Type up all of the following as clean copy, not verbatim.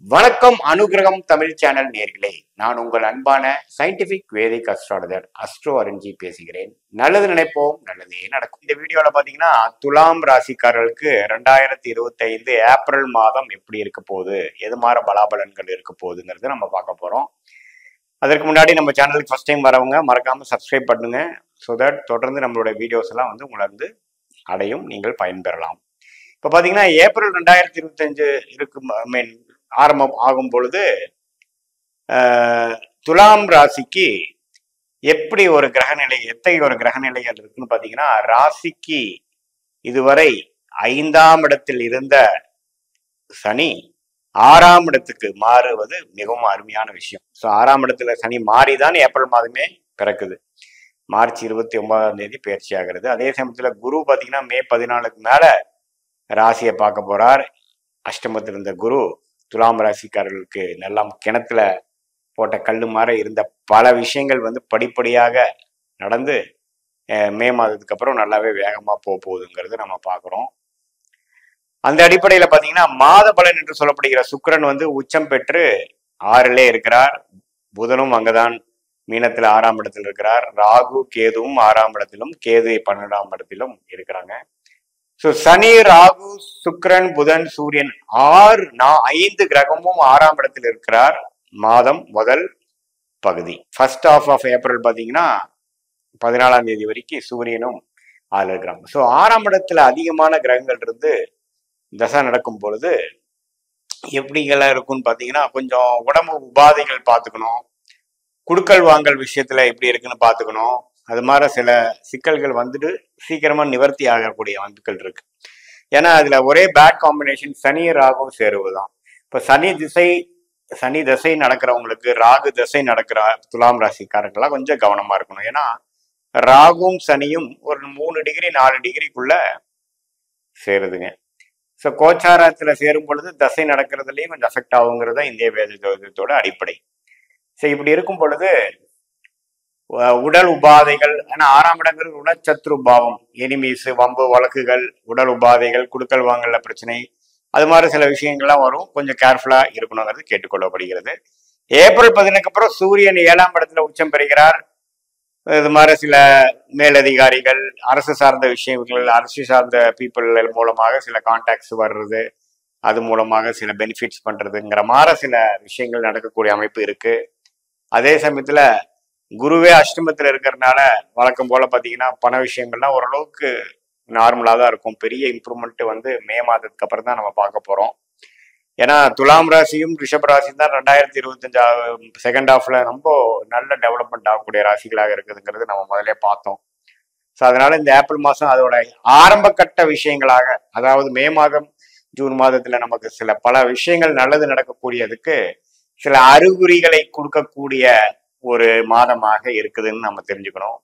வணக்கம் அனுகிரகம் தமிழ் சேனல் நேர்களே, நான் உங்கள் அன்பான சயின்டிபிக் வேதிக் அஸ்ட்ராலஜர் அஸ்ட்ரோ அருண்ஜி பேசுகிறேன். நல்லது நினைப்போம், நல்லதே நடக்கும். இந்த வீடியோல பாத்தீங்கன்னா துலாம் ராசிக்காரர்களுக்கு 2025 ஏப்ரல் மாதம் எப்படி இருக்க போகுது, எது மாதிரி பலாபலன்கள் இருக்க போகுதுங்கிறது நம்ம பார்க்க போறோம். அதற்கு முன்னாடி நம்ம சேனலுக்கு ஃபர்ஸ்ட் டைம் வரவங்க மறக்காம சப்ஸ்கிரைப் பண்ணுங்க. ஸோ தட் தொடர்ந்து நம்மளோட வீடியோஸ் எல்லாம் உங்களை அடையும், நீங்கள் பயன்பெறலாம். இப்போ பாத்தீங்கன்னா ஏப்ரல் 2025 இருக்கும் மீன் ஆரம்பம் ஆகும் பொழுது துலாம் ராசிக்கு எப்படி ஒரு கிரகநிலை, எத்தகைய ஒரு கிரகநிலைகள் இருக்குன்னு பாத்தீங்கன்னா, ராசிக்கு இதுவரை 5ஆம் இடத்தில் இருந்த சனி 6ஆம் இடத்துக்கு மாறுவது மிகவும் அருமையான விஷயம். ஸோ 6ஆம் இடத்துல சனி மாறிதான் ஏப்ரல் மாதமே பிறக்குது. மார்ச் 29ஆம் தேதி பயிற்சி ஆகிறது. அதே சமயத்துல குரு பாத்தீங்கன்னா மே 14க்கு மேல ராசியை பார்க்க போறார். அஷ்டமத்தில் இருந்த குரு துலாம் ராசிக்காரர்களுக்கு நல்லா கிணத்துல போட்ட கல்லு மாதிரி இருந்த பல விஷயங்கள் படிப்படியாக நடந்து மே மாதத்துக்கு அப்புறம் நல்லாவே வேகமா போகுதுங்கிறது நம்ம பார்க்குறோம். அந்த அடிப்படையில பாத்தீங்கன்னா மாத பலன் என்று சொல்லப்படுகிற சுக்கிரன் உச்சம் பெற்று 6லே இருக்கிறார். புதனும் அங்கதான் மீனத்துல 6ஆம் இடத்தில் இருக்கிறார். ராகு கேதுவும் 6ஆம் இடத்திலும், கேது 12ஆம் இடத்திலும் இருக்கிறாங்க. ஸோ சனி, ராகு, சுக்கிரன், புதன், சூரியன் 5 கிரகமும் 6ஆம் இடத்தில் இருக்கிறார். மாதம் முதல் பகுதி ஃபர்ஸ்ட் ஹாஃப் ஆஃப் ஏப்ரல் பாத்தீங்கன்னா 14ஆம் தேதி வரைக்கும் சூரியனும் 6 இருக்கிறாங்க. ஸோ 6ஆம் இடத்துல அதிகமான கிரகங்கள் இருந்து தசை நடக்கும் பொழுது எப்படிங்கெல்லாம் இருக்கும்னு பாத்தீங்கன்னா, கொஞ்சம் உடம்பு உபாதைகள் பார்த்துக்கணும். குடுக்கல் வாங்கல் விஷயத்துல எப்படி இருக்குன்னு பார்த்துக்கணும். அது மாதிரி சில சிக்கல்கள் சீக்கிரமா நிவர்த்தி ஆகக்கூடிய அமைப்புகள் இருக்கு. ஏன்னா அதுல ஒரே பேட் காம்பினேஷன் சனி ராகும் சேருவதுதான். இப்ப சனி தசை நடக்கிறவங்களுக்கு, ராகு தசை நடக்கிற துலாம் ராசிக்காரர்கள்லாம் கொஞ்சம் கவனமா இருக்கணும். ஏன்னா ராகும் சனியும் ஒரு 3 டிகிரி 4 டிகிரிக்குள்ள சேருதுங்க. ஸோ கோச்சாரத்துல சேரும் பொழுது தசை நடக்கிறதுலயும் கொஞ்சம் அஃபெக்ட் ஆகுங்கிறத இந்திய வேத ஜோதிடத்தோட அடிப்படை. ஸோ இப்படி இருக்கும் பொழுது உடல் உபாதைகள், ஏன்னா 6ஆம் இடங்கிறது உடற்சத்ரு பாவம், எனிமீஸ், வம்பு வழக்குகள், உடல் உபாதைகள், குடுக்கல் வாங்கல பிரச்சனை, அது மாதிரி சில விஷயங்கள்லாம் வரும். கொஞ்சம் கேர்ஃபுல்லா இருக்கணுங்கிறது கேட்டுக்கொள்ளப்படுகிறது. ஏப்ரல் 15க்கு அப்புறம் சூரியன் 7ஆம் இடத்துல உச்சம் பெறுகிறார். இது மாதிரி சில மேலதிகாரிகள், அரசு சார்ந்த விஷயங்கள், அரசு சார்ந்த பீப்புள் மூலமாக சில கான்டாக்ட்ஸ் வர்றது, அது மூலமாக சில பெனிஃபிட்ஸ் பண்றதுங்கிற மாதிரி சில விஷயங்கள் நடக்கக்கூடிய அமைப்பு இருக்கு. அதே சமயத்துல குருவே அஷ்டமத்துல இருக்கிறதுனால வழக்கம் போல பாத்தீங்கன்னா பண விஷயங்கள்லாம் ஓரளவுக்கு நார்மலா தான் இருக்கும். பெரிய இம்ப்ரூவ்மெண்ட் மே மாதத்துக்கு அப்புறம் தான் நம்ம பார்க்க போறோம். ஏன்னா துலாம் ராசியும் ரிஷப ராசியும் தான் 2025 செகண்ட் ஹாஃப்ல ரொம்ப நல்ல டெவலப்மெண்ட் ஆகக்கூடிய ராசிகளாக இருக்குதுங்கிறது நம்ம முதல்ல பார்த்தோம். ஸோ அதனால இந்த ஏப்ரல் மாதம் அதோட ஆரம்ப கட்ட விஷயங்களாக, அதாவது மே மாதம் ஜூன் மாதத்துல நமக்கு சில பல விஷயங்கள் நல்லது நடக்கக்கூடியதுக்கு சில அறிகுறிகளை கொடுக்கக்கூடிய ஒரு மாதமாக இருக்குதுன்னு நம்ம தெரிஞ்சுக்கணும்.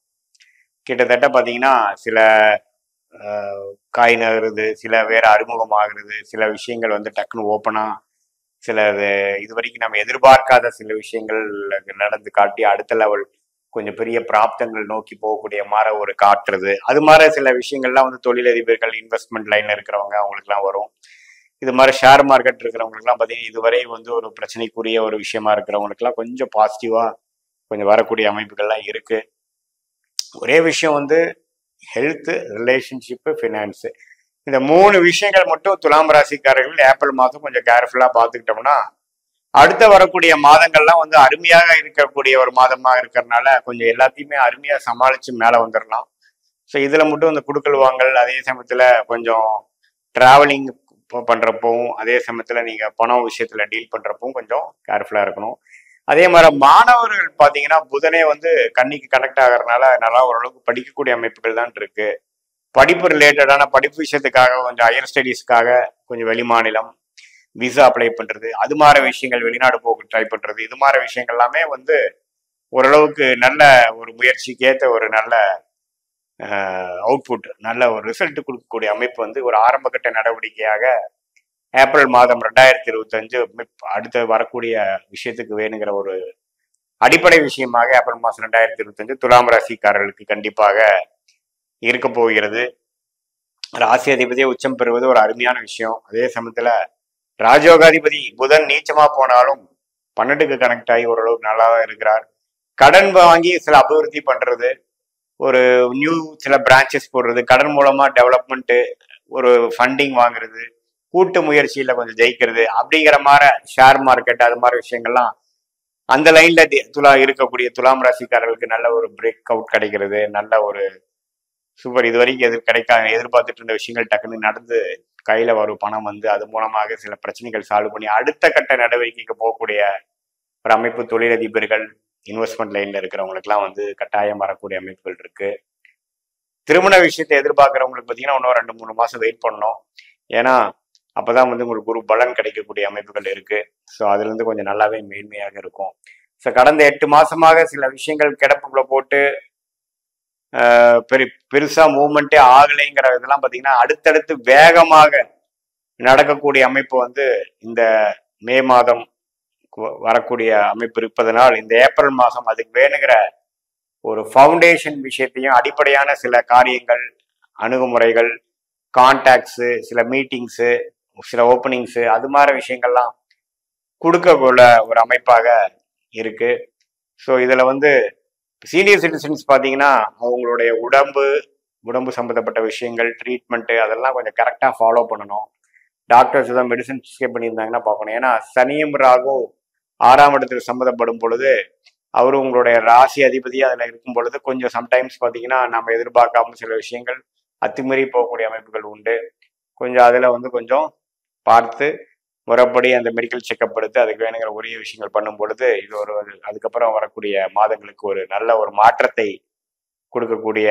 கிட்டத்தட்ட பாத்தீங்கன்னா சில காய் நகருது, சில வேற அறிமுகமாகிறது, சில விஷயங்கள் டக்குன்னு ஓப்பனா, சில இது வரைக்கும் நம்ம எதிர்பார்க்காத சில விஷயங்கள் நடந்து காட்டி அடுத்த லெவல் கொஞ்சம் பெரிய பிராப்தங்கள் நோக்கி போகக்கூடிய மாதிரி ஒரு காட்டுறது, அது மாதிரி சில விஷயங்கள்லாம் தொழிலதிபர்கள், இன்வெஸ்ட்மெண்ட் லைன்ல இருக்கிறவங்க அவங்களுக்குலாம் வரும். இது மாதிரி ஷேர் மார்க்கெட் இருக்கிறவங்களுக்குலாம் பார்த்தீங்கன்னா இதுவரை ஒரு பிரச்சனைக்குரிய ஒரு விஷயமா இருக்கிறவங்களுக்குலாம் கொஞ்சம் பாசிட்டிவா கொஞ்சம் வரக்கூடிய அமைப்புகள்லாம் இருக்கு. ஒரே விஷயம் ஹெல்த், ரிலேஷன்ஷிப்பு, ஃபினான்ஸு, இந்த 3 விஷயங்கள் மட்டும் துலாம் ராசிக்காரர்கள் ஏப்ரல் மாதம் கொஞ்சம் கேர்ஃபுல்லா பார்த்துக்கிட்டோம்னா அடுத்த வரக்கூடிய மாதங்கள்லாம் அருமையாக இருக்கக்கூடிய ஒரு மாதமா இருக்கிறதுனால கொஞ்சம் எல்லாத்தையுமே அருமையா சமாளிச்சு மேல வந்துடலாம். ஸோ இதுல மட்டும் இந்த குடுக்கல் வாங்கல், அதே சமயத்துல கொஞ்சம் டிராவலிங் பண்றப்பவும், அதே சமயத்துல நீங்க பணம் விஷயத்துல டீல் பண்றப்பவும் கொஞ்சம் கேர்ஃபுல்லா இருக்கணும். அதே மாதிரி மாணவர்கள் பாத்தீங்கன்னா புதனே கண்ணிக்கு கனெக்ட் ஆகிறதுனால நல்லா ஓரளவுக்கு படிக்கக்கூடிய அமைப்புகள் தான் இருக்கு. படிப்பு ரிலேட்டடான படிப்பு விஷயத்துக்காக கொஞ்சம் ஹையர் ஸ்டடீஸ்க்காக கொஞ்சம் வெளிமாநிலம் விசா அப்ளை பண்றது, அது மாதிரி விஷயங்கள், வெளிநாடு போக ட்ரை பண்றது, இது மாதிரி விஷயங்கள் எல்லாமே ஓரளவுக்கு நல்ல ஒரு முயற்சிக்கு ஏற்ற ஒரு நல்ல அவுட்புட், நல்ல ஒரு ரிசல்ட் கொடுக்கக்கூடிய அமைப்பு ஒரு ஆரம்ப கட்ட நடவடிக்கையாக ஏப்ரல் மாதம் 2025 அடுத்து வரக்கூடிய விஷயத்துக்கு வேணுங்கிற ஒரு அடிப்படை விஷயமாக ஏப்ரல் மாதம் 2025 துலாம் ராசிக்காரர்களுக்கு கண்டிப்பாக இருக்க போகிறது. ராசி அதிபதியை உச்சம் பெறுவது ஒரு அருமையான விஷயம். அதே சமயத்துல ராஜயோகாதிபதி புதன் நீச்சமா போனாலும் 12க்கு கனெக்ட் ஆகி ஓரளவுக்கு நல்லா இருக்கிறார். கடன் வாங்கி சில அபிவிருத்தி பண்றது, ஒரு நியூ சில பிரான்ச்சஸ் போடுறது, கடன் மூலமா டெவலப்மெண்ட், ஒரு ஃபண்டிங் வாங்குறது, கூட்டு முயற்சியில கொஞ்சம் ஜெயிக்கிறது அப்படிங்கிற மாதிரி ஷேர் மார்க்கெட் அது மாதிரி விஷயங்கள்லாம் அந்த லைன்ல இருக்கக்கூடிய துலாம் ராசிக்காரர்களுக்கு நல்ல ஒரு பிரேக் அவுட் கிடைக்கிறது. நல்ல ஒரு சூப்பர். இது வரைக்கும் எதிர்பார்த்துட்டு இருந்த விஷயங்கள் டக்குன்னு நடந்து கையில வரும் பணம் வந்து அது மூலமாக சில பிரச்சனைகள் சால்வ் பண்ணி அடுத்த கட்ட நடவடிக்கைக்கு போகக்கூடிய ஒரு அமைப்பு. தொழிலதிபர்கள், இன்வெஸ்ட்மெண்ட் லைன்ல இருக்கிறவங்களுக்குலாம் வந்து கட்டாயம் வரக்கூடிய அமைப்புகள் இருக்கு. திருமண விஷயத்தை எதிர்பார்க்கிறவங்களுக்கு பார்த்தீங்கன்னா இன்னும் 2-3 மாசம் வெயிட் பண்ணணும். ஏன்னா அப்பதான் வந்து உங்களுக்கு குரு பலன் கிடைக்கக்கூடிய அமைப்புகள் இருக்கு. ஸோ அதுல இருந்து கொஞ்சம் நல்லாவே மேன்மையாக இருக்கும். ஸோ கடந்த 8 மாசமாக சில விஷயங்கள் கிடப்புக்குள்ள போட்டு பெருசா மூவ்மெண்ட்டே ஆகலைங்கிற இதெல்லாம் பார்த்தீங்கன்னா அடுத்தடுத்து வேகமாக நடக்கக்கூடிய அமைப்பு வந்து இந்த மே மாதம் வரக்கூடிய அமைப்பு இருப்பதனால் இந்த ஏப்ரல் மாதம் அதுக்கு வேணுங்கிற ஒரு ஃபவுண்டேஷன் விஷயத்தையும் அடிப்படையான சில காரியங்கள், அணுகுமுறைகள், கான்டாக்ட்ஸு, சில மீட்டிங்ஸு, சில ஓப்பனிங்ஸு அது மாதிரி விஷயங்கள்லாம் கொடுக்கக்குள்ள ஒரு அமைப்பாக இருக்கு. ஸோ இதில் வந்து சீனியர் சிட்டிசன்ஸ் பார்த்தீங்கன்னா அவங்களுடைய உடம்பு சம்மந்தப்பட்ட விஷயங்கள், ட்ரீட்மெண்ட்டு அதெல்லாம் கொஞ்சம் கரெக்டாக ஃபாலோ பண்ணணும். டாக்டர்ஸ் தான் மெடிசன் ப்ரிஸ்கிரைப் பண்ணியிருந்தாங்கன்னா பார்க்கணும். ஏன்னா சனியும் ராகு 6ஆம் இடத்துக்கு சம்மந்தப்படும் பொழுது அவரு உங்களுடைய ராசி அதிபதி அதில் இருக்கும் பொழுது கொஞ்சம் சம்டைம்ஸ் பார்த்தீங்கன்னா நம்ம எதிர்பார்க்காம சில விஷயங்கள் அத்துமீறி போகக்கூடிய அமைப்புகள் உண்டு. கொஞ்சம் அதில் வந்து கொஞ்சம் பார்த்து முறைப்படி அந்த மெடிக்கல் செக்அப் எடுத்து அதுக்கு வேணுங்கிற உரிய விஷயங்கள் பண்ணும் பொழுது இது ஒரு அதுக்கப்புறம் வரக்கூடிய மாதங்களுக்கு ஒரு நல்ல ஒரு மாற்றத்தை கொடுக்கக்கூடிய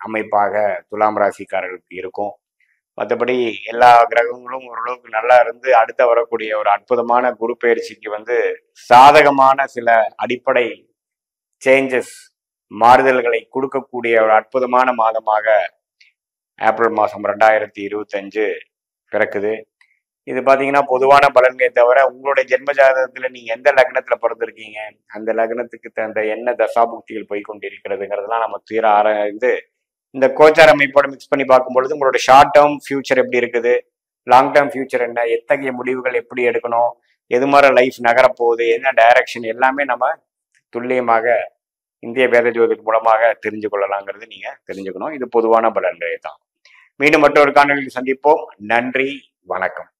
அமைப்பாக துலாம் ராசிக்காரர்களுக்கு இருக்கும். மற்றபடி எல்லா கிரகங்களும் ஓரளவுக்கு நல்லா இருந்து அடுத்த வரக்கூடிய ஒரு அற்புதமான குரு பயிற்சிக்கு வந்து சாதகமான சில அடிப்படை சேஞ்சஸ், மாறுதல்களை கொடுக்கக்கூடிய ஒரு அற்புதமான மாதமாக ஏப்ரல் மாதம் 2025 பிறக்குது. இது பார்த்தீங்கன்னா பொதுவான பலன்களை தவிர உங்களுடைய ஜென்ம ஜாதகத்தில் நீங்கள் எந்த லக்னத்தில் பிறந்திருக்கீங்க, அந்த லக்னத்துக்கு தகுந்த என்ன தசாபுக்திகள் போய் கொண்டிருக்கிறதுங்கிறதெல்லாம் நம்ம தீர ஆராய்ந்து இந்த கோச்சார அமைப்போட மிக்ஸ் பண்ணி பார்க்கும் பொழுது உங்களோட ஷார்ட் டேர்ம் ஃபியூச்சர் எப்படி இருக்குது, லாங் டேர்ம் ஃபியூச்சர் என்ன, எத்தகைய முடிவுகள் எப்படி எடுக்கணும், எது மாதிரி லைஃப் நகரப்போகுது, என்ன டைரக்ஷன் எல்லாமே நம்ம துல்லியமாக இந்திய வேத ஜோதிட மூலமாக தெரிஞ்சு கொள்ளலாங்கிறது நீங்க தெரிஞ்சுக்கணும். இது பொதுவான பலன்களே தான். மீண்டும் மற்றொரு காணொலியில் சந்திப்போம். நன்றி, வணக்கம்.